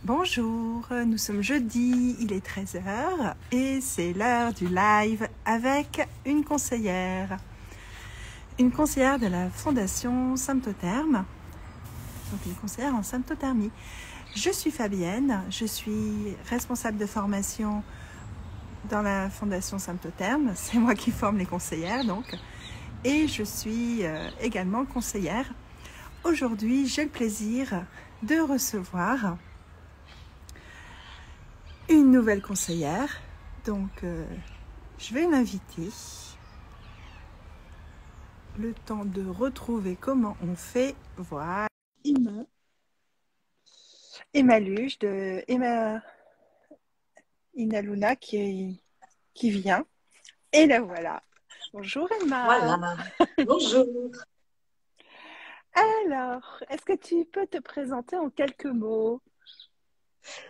Bonjour, nous sommes jeudi, il est 13 heures et c'est l'heure du live avec une conseillère. Une conseillère de la Fondation Symptotherm, donc une conseillère en symptothermie. Je suis Fabienne, je suis responsable de formation dans la Fondation Symptotherm, c'est moi qui forme les conseillères donc, et je suis également conseillère. Aujourd'hui, j'ai le plaisir de recevoir une nouvelle conseillère, donc je vais l'inviter. Le temps de retrouver comment on fait. Voilà. Emma Luge de Emma Inaluna qui vient. Et la voilà. Bonjour Emma. Voilà, bonjour. Alors, est-ce que tu peux te présenter en quelques mots?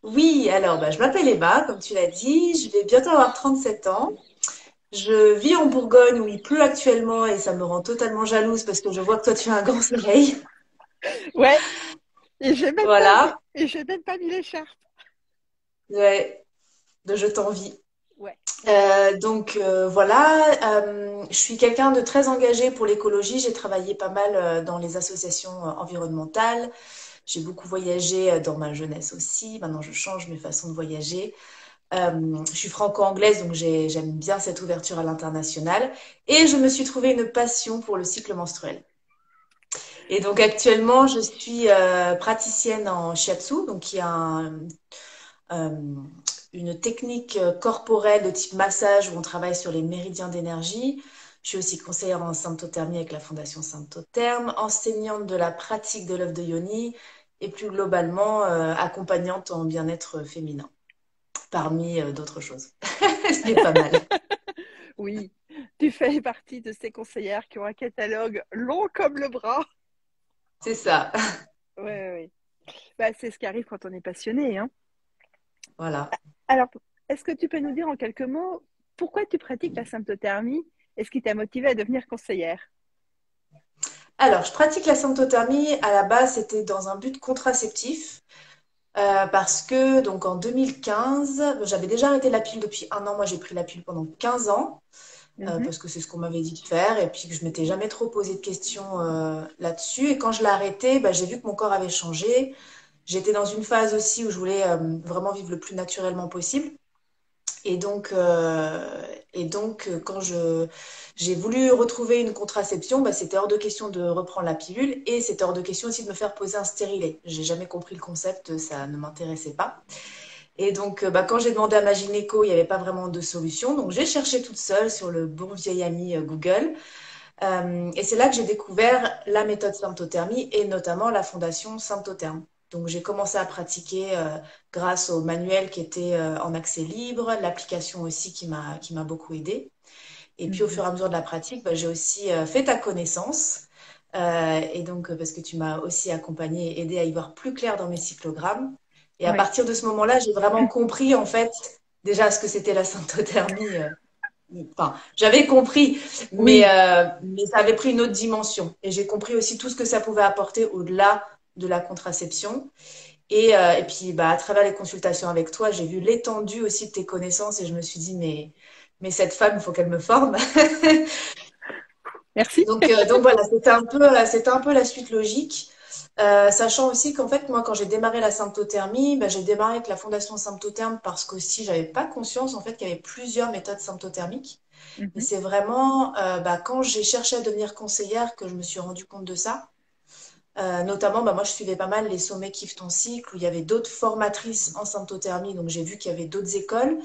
Oui, alors je m'appelle Emma, comme tu l'as dit, je vais bientôt avoir 37 ans. Je vis en Bourgogne où il pleut actuellement et ça me rend totalement jalouse parce que je vois que toi tu as un grand soleil. Ouais, et Voilà, j'ai même pas mis l'écharpe. ouais, je t'envie. Ouais. Voilà, je suis quelqu'un de très engagé pour l'écologie. J'ai travaillé pas mal dans les associations environnementales. J'ai beaucoup voyagé dans ma jeunesse aussi. Maintenant, je change mes façons de voyager. Je suis franco-anglaise, donc j'aime bien cette ouverture à l'international. Et je me suis trouvé une passion pour le cycle menstruel. Et donc actuellement, je suis praticienne en shiatsu, donc qui est euh, une technique corporelle de type massage où on travaille sur les méridiens d'énergie. Je suis aussi conseillère en symptothermie avec la Fondation Symptotherm, enseignante de la pratique de l'œuf de yoni et plus globalement accompagnante en bien-être féminin, parmi d'autres choses. Ce qui est pas mal. Oui, tu fais partie de ces conseillères qui ont un catalogue long comme le bras. C'est ça. Oui, oui, oui. Bah, c'est ce qui arrive quand on est passionné, hein. Voilà. Alors, est-ce que tu peux nous dire en quelques mots pourquoi tu pratiques la symptothermie et ce qui t'a motivé à devenir conseillère? Alors, je pratique la symptothermie. À la base, c'était dans un but contraceptif. Parce que, donc, en 2015, j'avais déjà arrêté la pilule depuis un an. Moi, j'ai pris la pilule pendant 15 ans, Mhm, parce que c'est ce qu'on m'avait dit de faire, et puis que je m'étais jamais trop posé de questions là-dessus. Et quand je l'ai arrêté, j'ai vu que mon corps avait changé. J'étais dans une phase aussi où je voulais vraiment vivre le plus naturellement possible. Et donc, quand j'ai voulu retrouver une contraception, c'était hors de question de reprendre la pilule et c'était hors de question aussi de me faire poser un stérilet. J'ai jamais compris le concept, ça ne m'intéressait pas. Et donc, quand j'ai demandé à ma gynéco, il n'y avait pas vraiment de solution. Donc, j'ai cherché toute seule sur le bon vieil ami Google. Et c'est là que j'ai découvert la méthode symptothermie et notamment la fondation Symptotherm. Donc j'ai commencé à pratiquer grâce au manuel qui était en accès libre, l'application aussi qui m'a beaucoup aidée. Et puis au mhm. fur et à mesure de la pratique, j'ai aussi fait ta connaissance. Et donc parce que tu m'as aussi accompagnée et aidé à y voir plus clair dans mes cyclogrammes. Et à Oui, partir de ce moment-là, j'ai vraiment compris en fait déjà ce que c'était la symptothermie. Enfin, j'avais compris, oui, mais ça avait pris une autre dimension. Et j'ai compris aussi tout ce que ça pouvait apporter au-delà de la contraception. Et puis, à travers les consultations avec toi, j'ai vu l'étendue aussi de tes connaissances et je me suis dit, mais cette femme, il faut qu'elle me forme. merci. Donc voilà, c'était un peu la suite logique. Sachant aussi qu'en fait, moi, quand j'ai démarré la symptothermie, j'ai démarré avec la Fondation Symptotherm parce qu'aussi, j'avais pas conscience en fait qu'il y avait plusieurs méthodes symptothermiques. Et Mhm, c'est vraiment quand j'ai cherché à devenir conseillère que je me suis rendu compte de ça. Notamment, moi, je suivais pas mal les sommets Kiffe ton cycle, où il y avait d'autres formatrices en symptothermie, donc j'ai vu qu'il y avait d'autres écoles.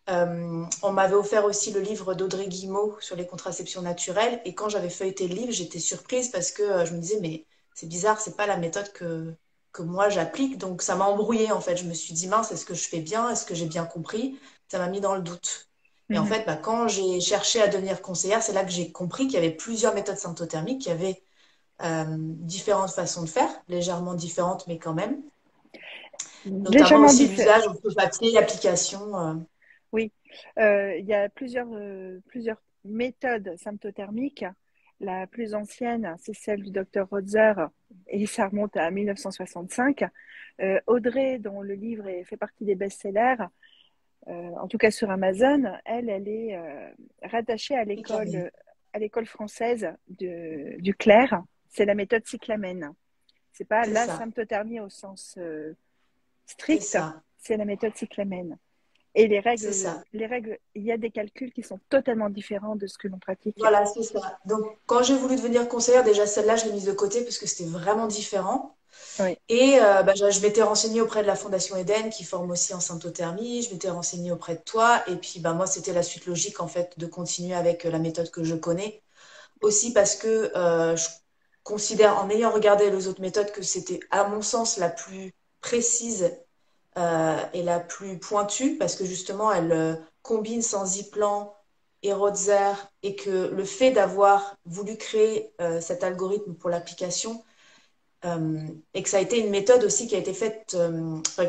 On m'avait offert aussi le livre d'Audrey Guimot sur les contraceptions naturelles, et quand j'avais feuilleté le livre, j'étais surprise parce que je me disais, mais c'est bizarre, c'est pas la méthode que moi j'applique, donc ça m'a embrouillée en fait. Je me suis dit, mince, est-ce que je fais bien? Est-ce que j'ai bien compris? Ça m'a mis dans le doute. Et en mhm. fait, quand j'ai cherché à devenir conseillère, c'est là que j'ai compris qu'il y avait plusieurs méthodes symptothermiques, qu'il y avait différentes façons de faire, légèrement différentes, mais quand même. Notamment Légèrement aussi différent. l'usage au papier, l'application. Oui, il y a plusieurs méthodes symptothermiques La plus ancienne, c'est celle du docteur Rotzer, et ça remonte à 1965. Audrey, dont le livre fait partie des best-sellers, en tout cas sur Amazon, elle est rattachée Cyclamène. à l'école française du Clair. C'est la méthode cyclamène. C'est pas C'est la ça, symptothermie au sens c'est strict, ça, c'est la méthode cyclamène. Et c'est ça. il y a des calculs qui sont totalement différents de ce que l'on pratique. Voilà, c'est ça. Donc, quand j'ai voulu devenir conseillère, déjà celle-là, je l'ai mise de côté parce que c'était vraiment différent. Oui, Et je m'étais renseignée auprès de la Fondation Eden qui forme aussi en symptothermie. Je m'étais renseignée auprès de toi. Et puis, moi, c'était la suite logique, en fait, de continuer avec la méthode que je connais. Aussi parce que je considère, en ayant regardé les autres méthodes, que c'était, à mon sens, la plus précise et la plus pointue parce que justement, elle combine Senziplan et Rotzer et que le fait d'avoir voulu créer cet algorithme pour l'application et que ça a été une méthode aussi qui a été faite,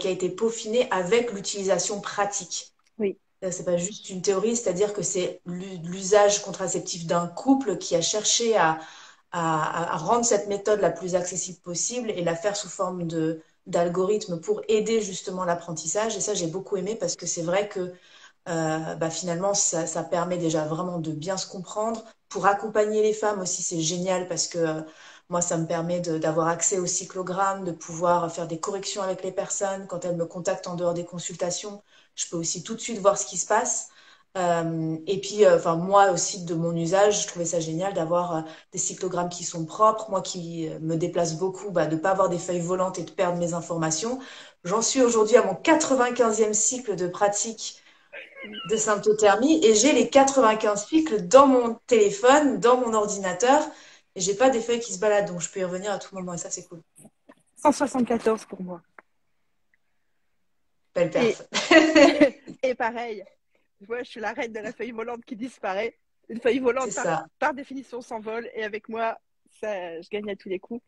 qui a été peaufinée avec l'utilisation pratique. oui, C'est pas juste une théorie, c'est-à-dire que c'est l'usage contraceptif d'un couple qui a cherché à rendre cette méthode la plus accessible possible et la faire sous forme d'algorithme pour aider justement l'apprentissage. Et ça, j'ai beaucoup aimé parce que c'est vrai que finalement, ça permet déjà vraiment de bien se comprendre. Pour accompagner les femmes aussi, c'est génial parce que moi, ça me permet d'avoir accès au cyclogramme, de pouvoir faire des corrections avec les personnes. Quand elles me contactent en dehors des consultations, je peux aussi tout de suite voir ce qui se passe. Et puis, moi aussi, de mon usage, je trouvais ça génial d'avoir des cyclogrammes qui sont propres. Moi qui me déplace beaucoup, de ne pas avoir des feuilles volantes et de perdre mes informations. J'en suis aujourd'hui à mon 95e cycle de pratique de symptothermie et j'ai les 95 cycles dans mon téléphone, dans mon ordinateur et j'ai pas des feuilles qui se baladent donc je peux y revenir à tout moment et ça c'est cool. 174 pour moi. Belle Et, perf. et pareil, moi, je suis la reine de la feuille volante qui disparaît. Une feuille volante, C'est ça. par définition, s'envole. Et avec moi, ça, je gagne à tous les coups.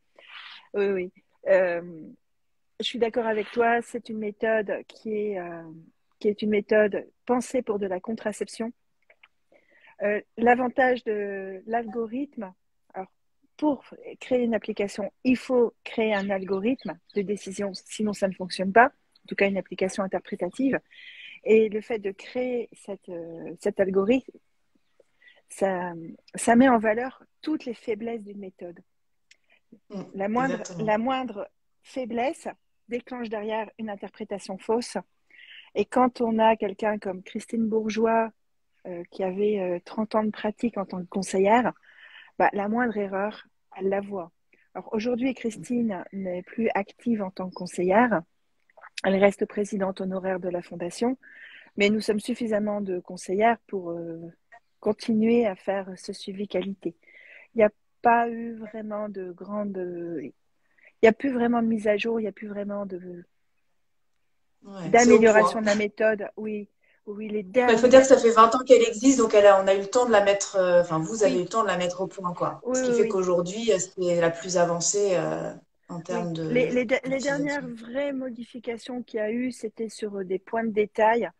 Oui, oui. Je suis d'accord avec toi. C'est une méthode qui est une méthode pensée pour de la contraception. L'avantage de l'algorithme, alors, pour créer une application, il faut créer un algorithme de décision, sinon ça ne fonctionne pas. En tout cas, une application interprétative. Et le fait de créer cet algorithme, ça met en valeur toutes les faiblesses d'une méthode. Exactement. La moindre faiblesse déclenche derrière une interprétation fausse. Et quand on a quelqu'un comme Christine Bourgeois, qui avait 30 ans de pratique en tant que conseillère, la moindre erreur, elle la voit. Alors aujourd'hui, Christine n'est plus active en tant que conseillère. Elle reste présidente honoraire de la fondation, mais nous sommes suffisamment de conseillères pour continuer à faire ce suivi qualité. Il n'y a pas eu vraiment de grande... Il n'y a plus vraiment de mise à jour, il n'y a plus vraiment Ouais, c'est au d'amélioration point. de la méthode. Oui, oui, les Il faut dire que derniers... ça fait 20 ans qu'elle existe, donc on a eu le temps de la mettre, vous avez eu Oui, le temps de la mettre au point, quoi. oui, Ce qui oui, fait oui. qu'aujourd'hui, c'est la plus avancée en Oui, termes les d'utilisation. dernières vraies modifications qu'il y a eu, c'était sur des points de détail.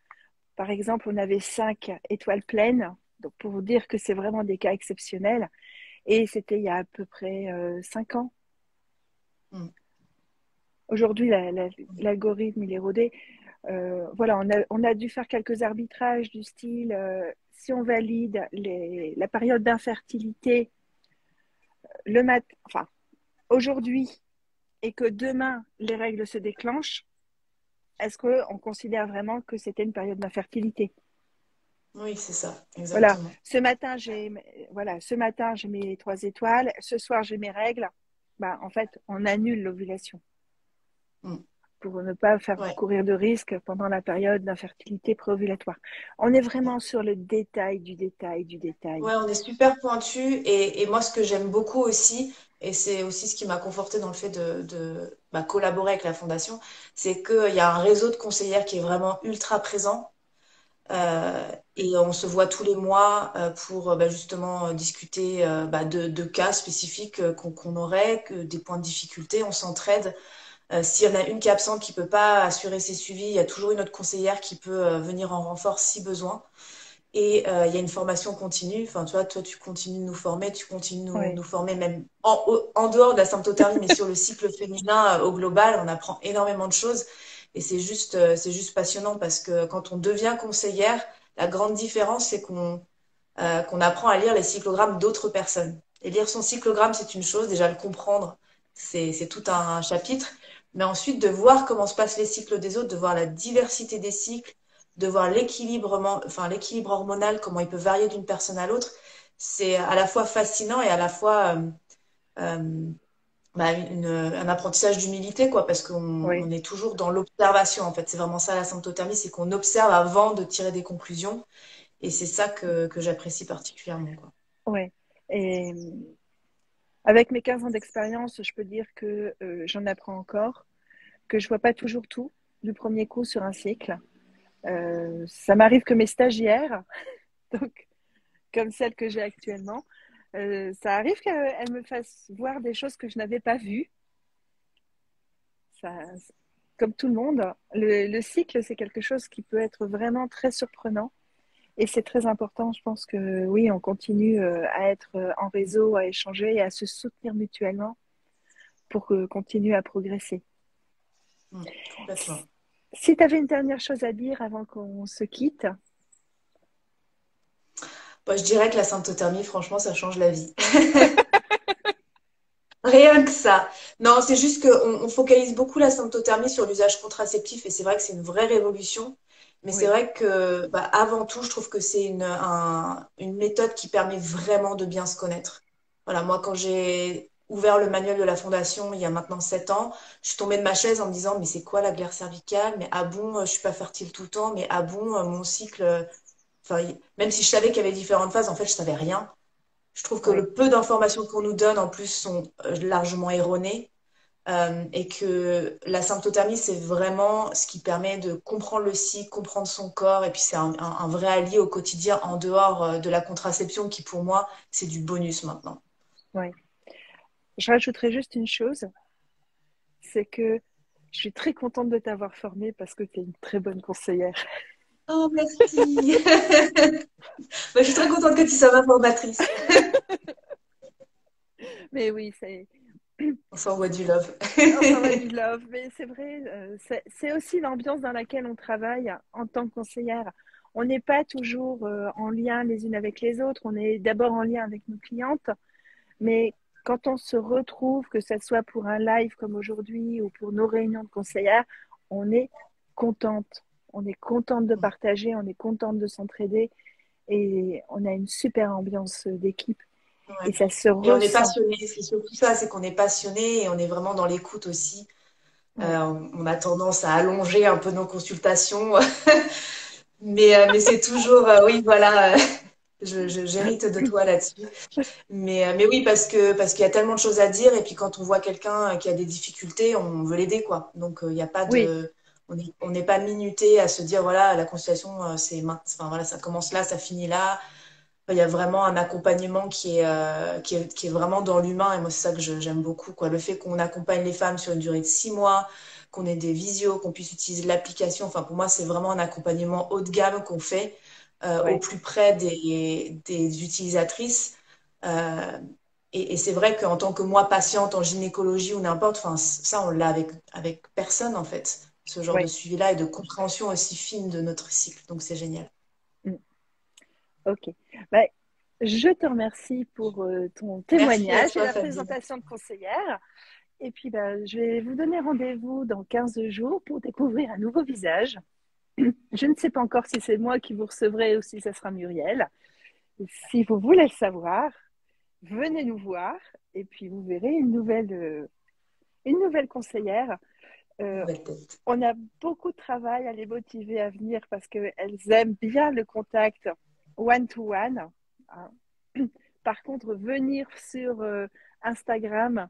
Par exemple, on avait 5 étoiles pleines, donc pour vous dire que c'est vraiment des cas exceptionnels. Et c'était il y a à peu près 5 ans. Mm. Aujourd'hui, l'algorithme, il est rodé. Voilà, on a dû faire quelques arbitrages du style, si on valide la période d'infertilité enfin, aujourd'hui et que demain, les règles se déclenchent, est-ce qu'on considère vraiment que c'était une période d'infertilité? Oui, c'est ça, Voilà, exactement. ce matin, j'ai mes 3 étoiles, ce soir, j'ai mes règles. En fait, on annule l'ovulation Mm. pour ne pas faire Ouais. courir de risques pendant la période d'infertilité préovulatoire. On est vraiment sur le détail du détail du détail. Ouais, on est super pointu et moi ce que j'aime beaucoup aussi, et c'est aussi ce qui m'a conforté dans le fait de collaborer avec la fondation, c'est qu'il y a un réseau de conseillères qui est vraiment ultra présent et on se voit tous les mois pour justement discuter de cas spécifiques qu'on aurait, des points de difficulté, on s'entraide. S'il y en a une qui est absente, qui peut pas assurer ses suivis, il y a toujours une autre conseillère qui peut venir en renfort si besoin. Et il y a une formation continue. Enfin, tu vois, toi, tu continues de nous former, tu continues de Ouais, nous former même en dehors de la symptothermie, mais sur le cycle féminin au global, on apprend énormément de choses. Et c'est juste passionnant parce que quand on devient conseillère, la grande différence, c'est qu'on apprend à lire les cyclogrammes d'autres personnes. Et lire son cyclogramme, c'est une chose, déjà le comprendre, c'est tout un chapitre. Mais ensuite, de voir comment se passent les cycles des autres, de voir la diversité des cycles, de voir l'équilibre hormonal, comment il peut varier d'une personne à l'autre, c'est à la fois fascinant et à la fois euh, un apprentissage d'humilité, quoi, parce qu'on ouais, est toujours dans l'observation, en fait. C'est vraiment ça la symptothermie, c'est qu'on observe avant de tirer des conclusions. Et c'est ça que j'apprécie particulièrement, quoi. ouais. Et avec mes 15 ans d'expérience, je peux dire que j'en apprends encore, que je vois pas toujours tout du premier coup sur un cycle. Ça m'arrive que mes stagiaires, donc comme celle que j'ai actuellement, ça arrive qu'elles me fassent voir des choses que je n'avais pas vues. Ça, comme tout le monde, le cycle, c'est quelque chose qui peut être vraiment très surprenant. Et c'est très important, je pense que oui, on continue à être en réseau, à échanger et à se soutenir mutuellement pour continuer à progresser. Complètement. Si tu avais une dernière chose à dire avant qu'on se quitte, Moi, je dirais que la symptothermie, franchement, ça change la vie. Rien que ça. Non, c'est juste qu'on focalise beaucoup la symptothermie sur l'usage contraceptif et c'est vrai que c'est une vraie révolution. Mais c'est oui, vrai que, avant tout, je trouve que c'est une méthode qui permet vraiment de bien se connaître. Voilà, moi, quand j'ai ouvert le manuel de la Fondation il y a maintenant 7 ans, je suis tombée de ma chaise en me disant, mais c'est quoi la glaire cervicale? Mais ah bon, je suis pas fertile tout le temps? Mais ah bon, mon cycle, enfin, même si je savais qu'il y avait différentes phases, en fait, je savais rien. Je trouve que oui, le peu d'informations qu'on nous donne en plus sont largement erronées et que la symptothermie, c'est vraiment ce qui permet de comprendre le cycle, comprendre son corps et puis c'est un vrai allié au quotidien en dehors de la contraception qui pour moi, c'est du bonus maintenant. oui. Je rajouterais juste une chose, c'est que je suis très contente de t'avoir formée parce que tu es une très bonne conseillère. Oh, merci. Je suis très contente que tu sois ma formatrice. Mais oui, c'est On s'envoie du love. on s'envoie du love, mais c'est vrai, c'est aussi l'ambiance dans laquelle on travaille en tant que conseillère. On n'est pas toujours en lien les unes avec les autres, on est d'abord en lien avec nos clientes, mais quand on se retrouve, que ce soit pour un live comme aujourd'hui ou pour nos réunions de conseillères, on est contente. On est contente de partager, on est contente de s'entraider et on a une super ambiance d'équipe Ouais. et ça se Et on est ressent. passionné, c'est surtout ça, c'est qu'on est passionné et on est vraiment dans l'écoute aussi. Oui, On a tendance à allonger un peu nos consultations, mais c'est toujours, oui, voilà, j'hérite de toi là-dessus. Mais oui, parce qu'il y a tellement de choses à dire, et puis quand on voit quelqu'un qui a des difficultés, on veut l'aider, quoi. Donc, il n'y a pas oui, de, on n'est pas minuté à se dire, voilà, la consultation, enfin, voilà, ça commence là, ça finit là. Enfin, il y a vraiment un accompagnement qui est vraiment dans l'humain, et moi, c'est ça que j'aime beaucoup, quoi. Le fait qu'on accompagne les femmes sur une durée de 6 mois, qu'on ait des visios, qu'on puisse utiliser l'application, enfin, pour moi, c'est vraiment un accompagnement haut de gamme qu'on fait au oui, plus près des utilisatrices. Euh, et c'est vrai qu'en tant que moi, patiente en gynécologie ou n'importe, enfin, ça, on l'a avec personne, en fait, ce genre de oui. suivi-là et de compréhension aussi fine de notre cycle. Donc, c'est génial. Mm. Ok. Bah, je te remercie pour ton Merci à témoignage et toi, la Fabienne. présentation de conseillère. Et puis, bah, je vais vous donner rendez-vous dans 15 jours pour découvrir un nouveau visage. Je ne sais pas encore si c'est moi qui vous recevrai ou si ce sera Muriel. Si vous voulez le savoir, venez nous voir et puis vous verrez une nouvelle conseillère. Euh, Nouvelle tête. on a beaucoup de travail à les motiver à venir parce qu'elles aiment bien le contact one-to-one. Hein. Par contre, venir sur Instagram,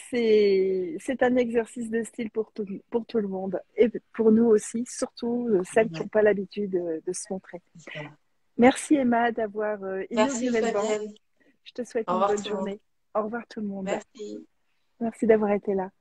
c'est un exercice de style pour tout le monde et pour nous aussi, surtout celles qui Ouais, n'ont pas l'habitude de se montrer. c'est ça. Merci Emma d'avoir Merci, inauguré le banc. Fabienne. Je te souhaite Au une revoir bonne tout le monde. journée. Au revoir tout le monde. Merci. Merci d'avoir été là.